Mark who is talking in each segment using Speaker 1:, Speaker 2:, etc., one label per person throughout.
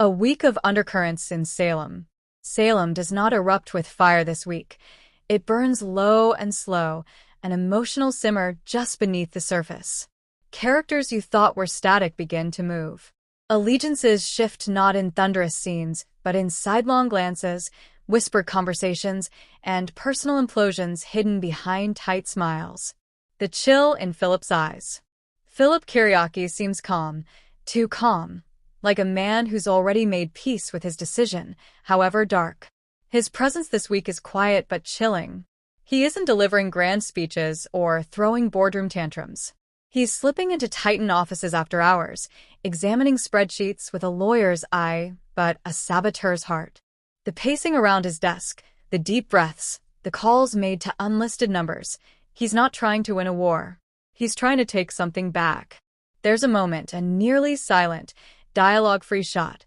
Speaker 1: A week of undercurrents in Salem. Salem does not erupt with fire this week. It burns low and slow, an emotional simmer just beneath the surface. Characters you thought were static begin to move. Allegiances shift not in thunderous scenes, but in sidelong glances, whispered conversations, and personal implosions hidden behind tight smiles. The chill in Philip's eyes. Philip Kyriaki seems calm, too calm. Like a man who's already made peace with his decision, however dark. His presence this week is quiet but chilling. He isn't delivering grand speeches or throwing boardroom tantrums. He's slipping into Titan offices after hours, examining spreadsheets with a lawyer's eye but a saboteur's heart. The pacing around his desk, the deep breaths, the calls made to unlisted numbers. He's not trying to win a war. He's trying to take something back. There's a moment, a nearly silent, dialogue-free shot,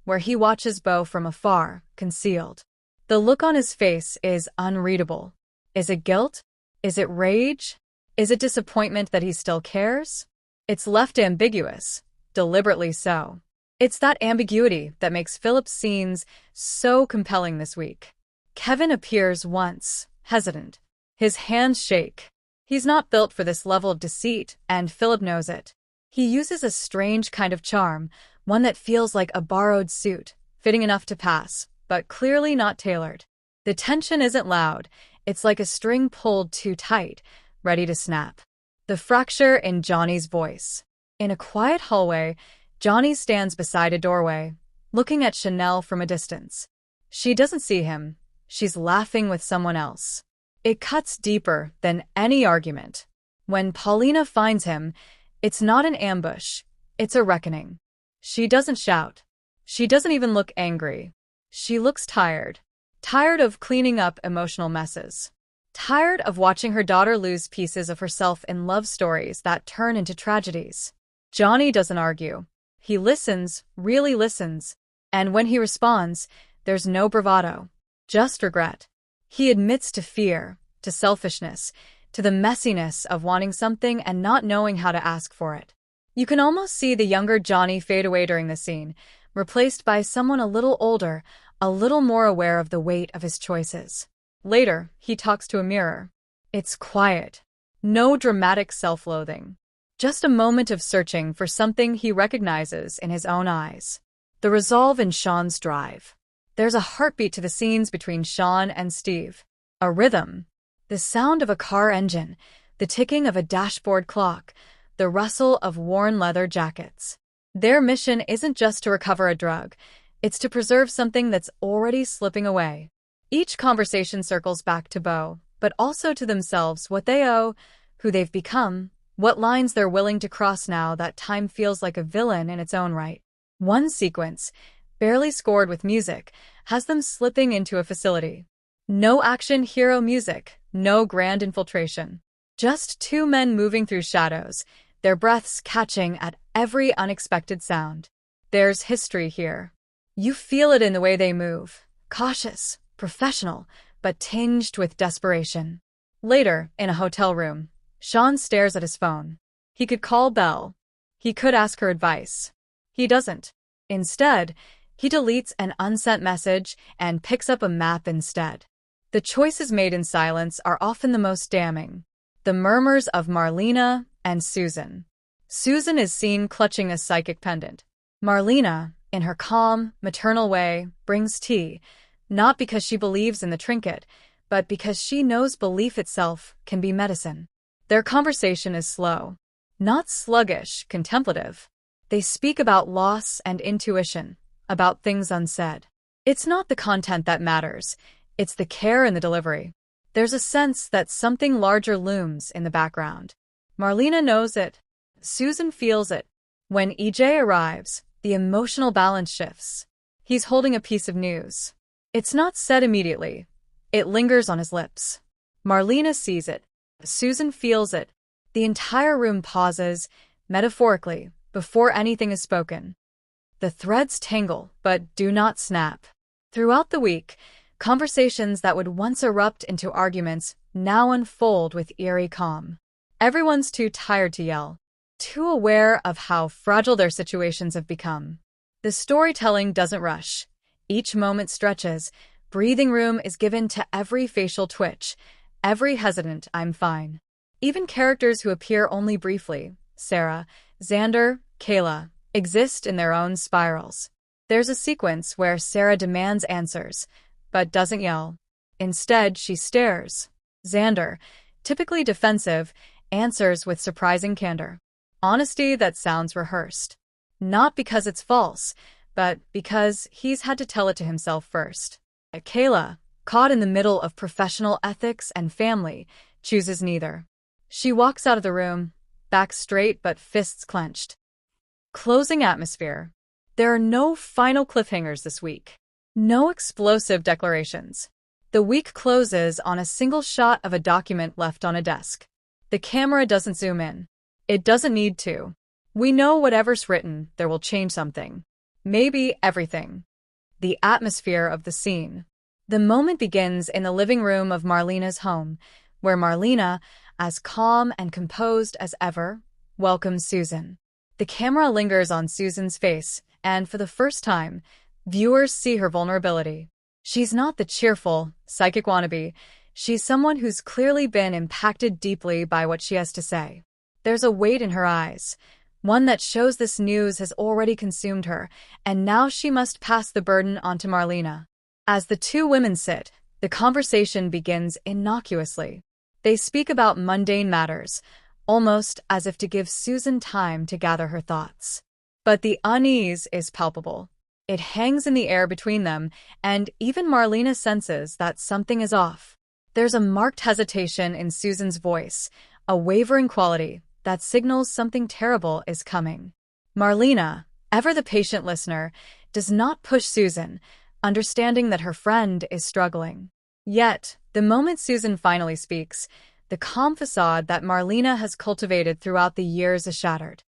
Speaker 1: where he watches Beau from afar, concealed. The look on his face is unreadable. Is it guilt? Is it rage? Is it disappointment that he still cares? It's left ambiguous, deliberately so. It's that ambiguity that makes Philip's scenes so compelling this week. Kevin appears once, hesitant. His hands shake. He's not built for this level of deceit, and Philip knows it. He uses a strange kind of charm, one that feels like a borrowed suit, fitting enough to pass, but clearly not tailored. The tension isn't loud, it's like a string pulled too tight, ready to snap. The fracture in Johnny's voice. In a quiet hallway, Johnny stands beside a doorway, looking at Chanel from a distance. She doesn't see him, she's laughing with someone else. It cuts deeper than any argument. When Paulina finds him, it's not an ambush, it's a reckoning. She doesn't shout. She doesn't even look angry. She looks tired. Tired of cleaning up emotional messes. Tired of watching her daughter lose pieces of herself in love stories that turn into tragedies. Johnny doesn't argue. He listens, really listens. And when he responds, there's no bravado. Just regret. He admits to fear, to selfishness, to the messiness of wanting something and not knowing how to ask for it. You can almost see the younger Johnny fade away during the scene, replaced by someone a little older, a little more aware of the weight of his choices. Later, he talks to a mirror. It's quiet. No dramatic self-loathing. Just a moment of searching for something he recognizes in his own eyes. The resolve in Sean's drive. There's a heartbeat to the scenes between Sean and Steve. A rhythm. The sound of a car engine, the ticking of a dashboard clock, the rustle of worn leather jackets. Their mission isn't just to recover a drug, it's to preserve something that's already slipping away. Each conversation circles back to Beau, but also to themselves, what they owe, who they've become, what lines they're willing to cross now that time feels like a villain in its own right. One sequence, barely scored with music, has them slipping into a facility. No action hero music, no grand infiltration. Just two men moving through shadows, their breaths catching at every unexpected sound. There's history here. You feel it in the way they move, cautious, professional, but tinged with desperation. Later, in a hotel room, Sean stares at his phone. He could call Belle. He could ask her advice. He doesn't. Instead, he deletes an unsent message and picks up a map instead. The choices made in silence are often the most damning. The murmurs of Marlena and Susan. Susan is seen clutching a psychic pendant. Marlena, in her calm, maternal way, brings tea, not because she believes in the trinket, but because she knows belief itself can be medicine. Their conversation is slow. Not sluggish, contemplative. They speak about loss and intuition, about things unsaid. It's not the content that matters, it's the care in the delivery. There's a sense that something larger looms in the background. Marlena knows it. Susan feels it. When EJ arrives, the emotional balance shifts. He's holding a piece of news. It's not said immediately. It lingers on his lips. Marlena sees it. Susan feels it. The entire room pauses, metaphorically, before anything is spoken. The threads tangle, but do not snap. Throughout the week, conversations that would once erupt into arguments now unfold with eerie calm. Everyone's too tired to yell, too aware of how fragile their situations have become. The storytelling doesn't rush. Each moment stretches. Breathing room is given to every facial twitch, every hesitant "I'm fine." Even characters who appear only briefly, Sarah, Xander, Kayla, exist in their own spirals. There's a sequence where Sarah demands answers, but doesn't yell. Instead, she stares. Xander, typically defensive, answers with surprising candor. Honesty that sounds rehearsed. Not because it's false, but because he's had to tell it to himself first. Kayla, caught in the middle of professional ethics and family, chooses neither. She walks out of the room, back straight but fists clenched. Closing atmosphere. There are no final cliffhangers this week. No explosive declarations. The week closes on a single shot of a document left on a desk. The camera doesn't zoom in. It doesn't need to. We know whatever's written, there will change something. Maybe everything. The atmosphere of the scene. The moment begins in the living room of Marlena's home, where Marlena, as calm and composed as ever, welcomes Susan. The camera lingers on Susan's face, and for the first time, viewers see her vulnerability. She's not the cheerful, psychic wannabe. She's someone who's clearly been impacted deeply by what she has to say. There's a weight in her eyes, one that shows this news has already consumed her, and now she must pass the burden on to Marlena. As the two women sit, the conversation begins innocuously. They speak about mundane matters, almost as if to give Susan time to gather her thoughts. But the unease is palpable. It hangs in the air between them, and even Marlena senses that something is off. There's a marked hesitation in Susan's voice, a wavering quality that signals something terrible is coming. Marlena, ever the patient listener, does not push Susan, understanding that her friend is struggling. Yet, the moment Susan finally speaks, the calm facade that Marlena has cultivated throughout the years is shattered.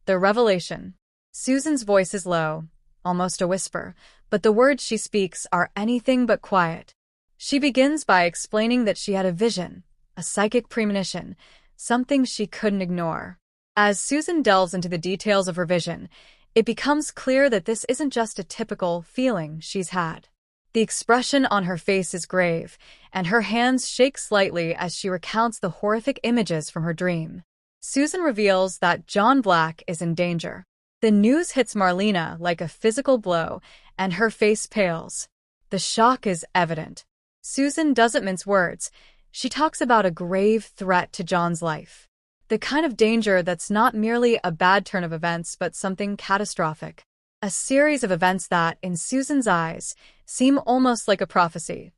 Speaker 1: The revelation. Susan's voice is low, almost a whisper, but the words she speaks are anything but quiet. She begins by explaining that she had a vision, a psychic premonition, something she couldn't ignore. As Susan delves into the details of her vision, it becomes clear that this isn't just a typical feeling she's had. The expression on her face is grave, and her hands shake slightly as she recounts the horrific images from her dream. Susan reveals that John Black is in danger. The news hits Marlena like a physical blow, and her face pales. The shock is evident. Susan doesn't mince words. She talks about a grave threat to John's life. The kind of danger that's not merely a bad turn of events but something catastrophic. A series of events that, in Susan's eyes, seem almost like a prophecy.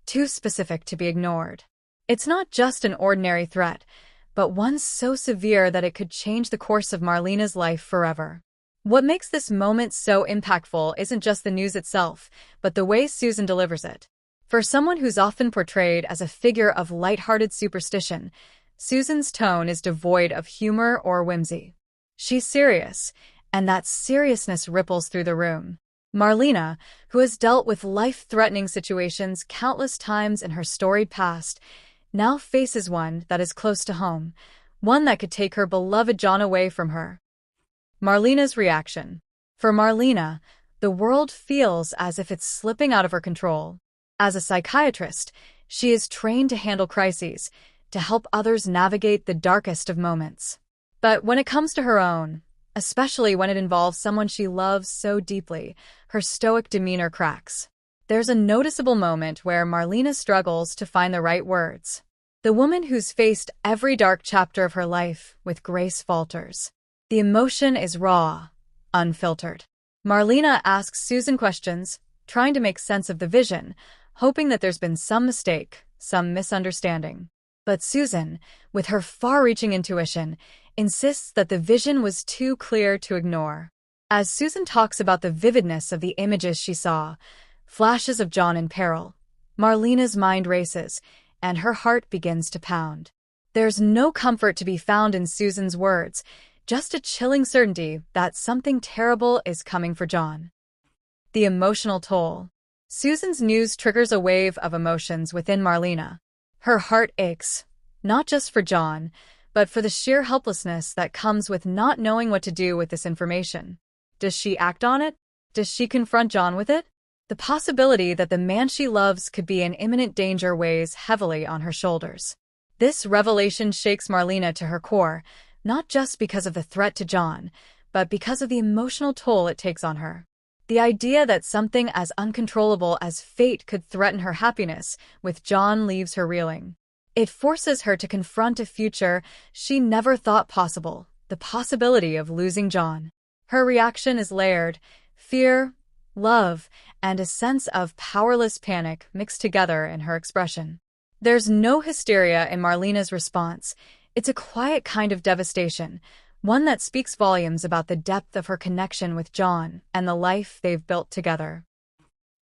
Speaker 1: Too specific to be ignored. It's not just an ordinary threat, but one so severe that it could change the course of Marlena's life forever. What makes this moment so impactful isn't just the news itself, but the way Susan delivers it. For someone who's often portrayed as a figure of lighthearted superstition, Susan's tone is devoid of humor or whimsy. She's serious, and that seriousness ripples through the room. Marlena, who has dealt with life-threatening situations countless times in her storied past, now faces one that is close to home, one that could take her beloved John away from her. Marlena's reaction. For Marlena, the world feels as if it's slipping out of her control. As a psychiatrist, she is trained to handle crises, to help others navigate the darkest of moments. But when it comes to her own, especially when it involves someone she loves so deeply, her stoic demeanor cracks. There's a noticeable moment where Marlena struggles to find the right words. The woman who's faced every dark chapter of her life with grace falters. The emotion is raw, unfiltered. Marlena asks Susan questions, trying to make sense of the vision, hoping that there's been some mistake, some misunderstanding. But Susan, with her far-reaching intuition, insists that the vision was too clear to ignore. As Susan talks about the vividness of the images she saw, flashes of John in peril, Marlena's mind races, and her heart begins to pound. There's no comfort to be found in Susan's words, just a chilling certainty that something terrible is coming for John. The emotional toll. Susan's news triggers a wave of emotions within Marlena. Her heart aches, not just for John, but for the sheer helplessness that comes with not knowing what to do with this information. Does she act on it? Does she confront John with it? The possibility that the man she loves could be in imminent danger weighs heavily on her shoulders. This revelation shakes Marlena to her core, not just because of the threat to John, but because of the emotional toll it takes on her. The idea that something as uncontrollable as fate could threaten her happiness with John leaves her reeling. It forces her to confront a future she never thought possible, the possibility of losing John. Her reaction is layered: fear, love, and a sense of powerless panic mixed together in her expression. There's no hysteria in Marlena's response. It's a quiet kind of devastation, one that speaks volumes about the depth of her connection with John and the life they've built together.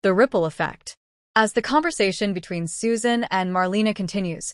Speaker 1: The ripple effect. As the conversation between Susan and Marlena continues,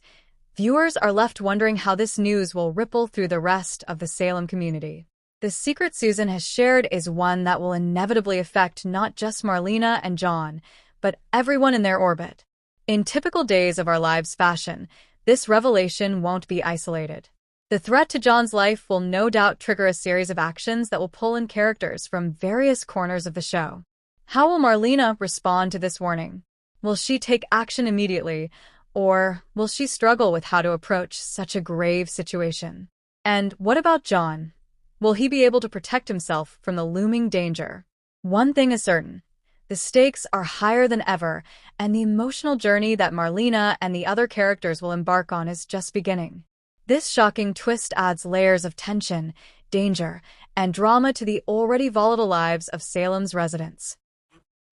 Speaker 1: viewers are left wondering how this news will ripple through the rest of the Salem community. The secret Susan has shared is one that will inevitably affect not just Marlena and John, but everyone in their orbit. In typical Days of Our Lives fashion, this revelation won't be isolated. The threat to John's life will no doubt trigger a series of actions that will pull in characters from various corners of the show. How will Marlena respond to this warning? Will she take action immediately, or will she struggle with how to approach such a grave situation? And what about John? Will he be able to protect himself from the looming danger? One thing is certain: the stakes are higher than ever, and the emotional journey that Marlena and the other characters will embark on is just beginning. This shocking twist adds layers of tension, danger, and drama to the already volatile lives of Salem's residents.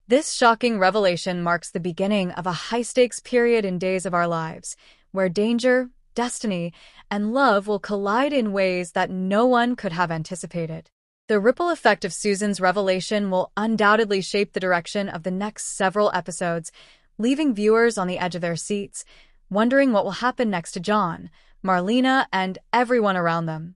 Speaker 1: This shocking revelation marks the beginning of a high-stakes period in Days of Our Lives, where danger, destiny, and love will collide in ways that no one could have anticipated. The ripple effect of Susan's revelation will undoubtedly shape the direction of the next several episodes, leaving viewers on the edge of their seats, wondering what will happen next to John, Marlena, and everyone around them.